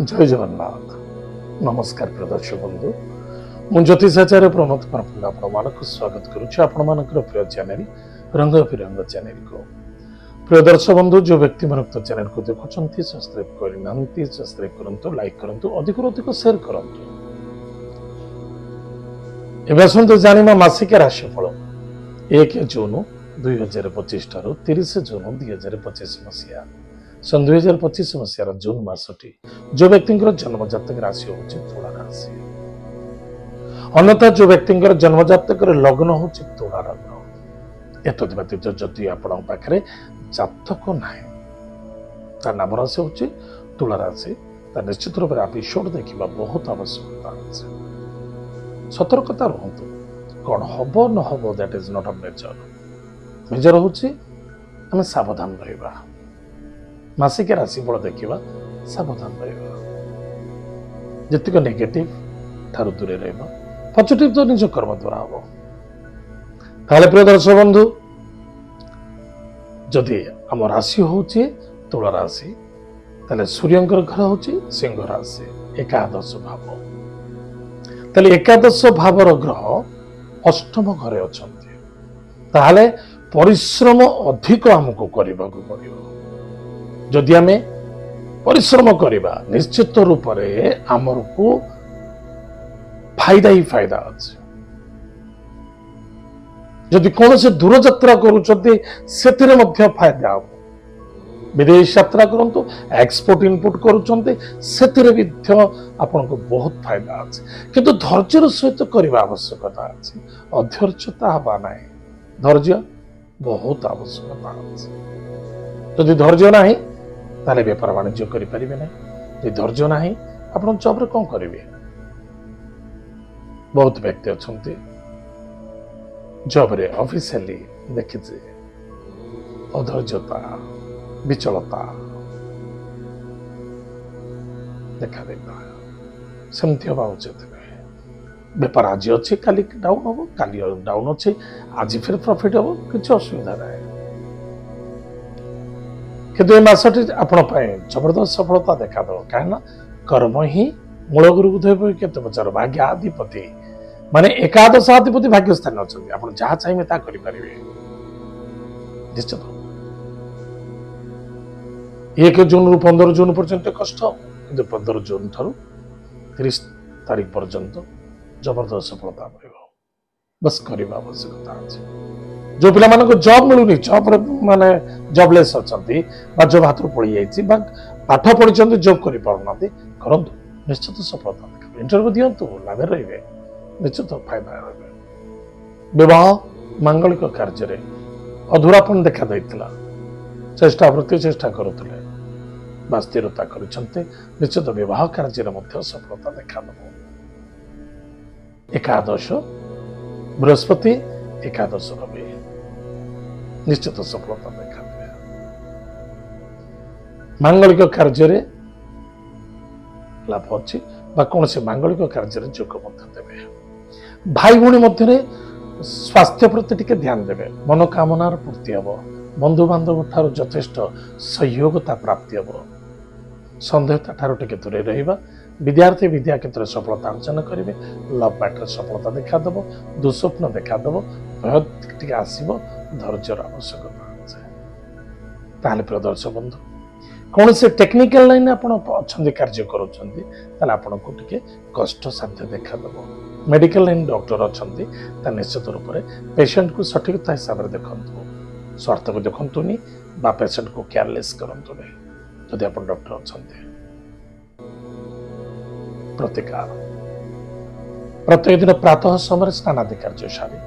जय जगन्नाथ नमस्कार प्रिय दर्शक बंधु मु ज्योतिषाचार्य प्रमोद प्रफुल्ल आपको स्वागत करुच्ची प्रिय चैनल रंग बिरंग चैनल को। प्रिय दर्शक बंधु जो व्यक्ति मुक्त चैनल को देखुंत सब्सक्राइब करना सब्सक्राइब करूँ लाइक करूँ अधिक शेयर करूँ। एवं जाना मासिक राशिफल 1 जून 2025 ठारू 30 जून 2025 मसीहा सन 2025 मसीहार जून मासटी जो व्यक्ति जन्म जातक राशि हूँ तुला राशि अन्यथा जो व्यक्ति जन्म जातक लग्न हूँ तुला लग्न एतद व्यतीत जदि आपण पाखे जातक ना नाम राशि हूँ तुला राशि निश्चित रूप से एपिसोड देखा बहुत आवश्यकता अच्छे। सतर्कता रुहतु कौन हम न हम that is not a major major हूँ आम सावधान रहा मासिक राशिफल देखा सावधान रहा जितक नेगेटिव ठारू दूरे रहा पॉजिटिव तो निज कर्म द्वारा हम ताले प्रिय दर्शक बंधु जदि आम राशि हूँ तुला राशि ताले सूर्यंकर घर हूँ सिंह राशि एकादश भाव ताले एकादश भावर ग्रह अष्टम घरे अछंती ताले परिश्रम अधिक आमको करने पड़ो जदि आम परिश्रम करवा निश्चित रूप से आमर को फायदा ही फायदा अच्छे। जदि कौन से दूर यात्रा करुँच फायदा हम विदेश यात्रा करूँ एक्सपोर्ट इनपुट करुँच आपन को बहुत फायदा अच्छे किंतु धैर्यर सहित करने आवश्यकता अच्छे। अधैर्यता हवा ना धैर्य बहुत आवश्यकता अच्छे। जदि धैर्य ना ताले बेपार वाणिज्य करें ना धैर्य ना आप जॉब कौन करेंगे। बहुत व्यक्ति अच्छा जॉब रे ऑफिशियली देखी अधैर्यता विचलता देखा देता सेमती हवा उचित बेपार आज अच्छे काली डाउन हम काली डाउन अच्छे आज फिर प्रॉफिट हम किसी असुविधा ना किंतु मसटी आपण जबरदस्त सफलता देखा दो कहीं कर्म ही मूल गुरु बुध केत पचार भाग्याधिपति माने एकादशाधिपति भाग्य स्थान अच्छा आप जहाँ चाहिए ता करें निश्चित 1 जून रु 15 जून पर्यंत कष्ट कि 15 जून ठारू 30 तारीख पर्यंत जबरदस्त सफलता मिल बस करने आवश्यकता अच्छे। जो पिला मानको जॉब मिलूनी जॉब माने जॉबलेस अच्छा जॉब हाथ पड़ी जाए पाठ पढ़ी जॉब कर करूँ निश्चित सफलता देखा इंटरव्यू दिंतु लाभ रे निश्चित फायदा रे। विवाह मांगलिक कार्य अधूरापन देखा देता चेष्टा प्रति चेष्टा करुले स्थिरता कर निश्चित विवाह कार्य सफलता देखा दब। एकादश बृहस्पति एकादश रवि निश्चित सफलता देखा दे। मांगलिक कार्य लाभ अच्छी कौन से मांगलिक कार्य जोग देवे। भाई भौणी मध्य स्वास्थ्य प्रति टिके ध्यान देवे मनोकामनार पूर्ति हम बंधु बांधव ठार यथेष्ट सहयोगता प्राप्ति हम सन्देहता ठार टिके दूरे रहिबा। विद्यार्थी विद्या क्षेत्र सफलता अर्जन करेंगे लव मैटर सफलता देखा दब दुस्वप्न देखा दब भय टिके आसब धैर्यर आवश्यकता ताले प्रिय दर्शक बंधु कौन से टेक्निकल लाइन अच्छा कार्य करूँ टिके कष्ट साध्य देखा दब। मेडिकल लाइन डॉक्टर अच्छा निश्चित रूप से पेशेंट को सठिकता हिसाब से देखु स्वार्थ को देखुनी पेशेंट को केयरलेस करतु जदि आप डॉक्टर अच्छा। प्रतिकार प्रत्येक दिन प्रातः समय स्नानादि कार्य सारी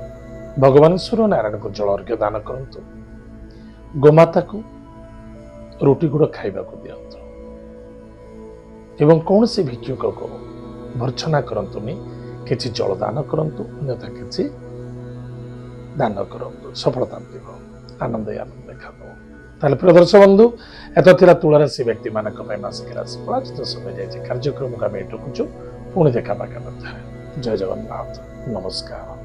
भगवान सूर्य नारायण को जल अर्घ्य दान करंतु गोमाता को रोटी गुड़ खाइबा को दियंतु एवं कौन से भिक्षुक को भर्छना करंतुनी किछि जल दान करंतु अन्यथा किछि दान करंतु सफलता मिलिब आनंद आनंद देखा ताले प्रिय दर्शक बंधु एत तुला राशि व्यक्ति मानक मासिक राशि फल समय जाए कार्यक्रम को आम एटुकुचु पुणी देखा जय जगन्नाथ नमस्कार।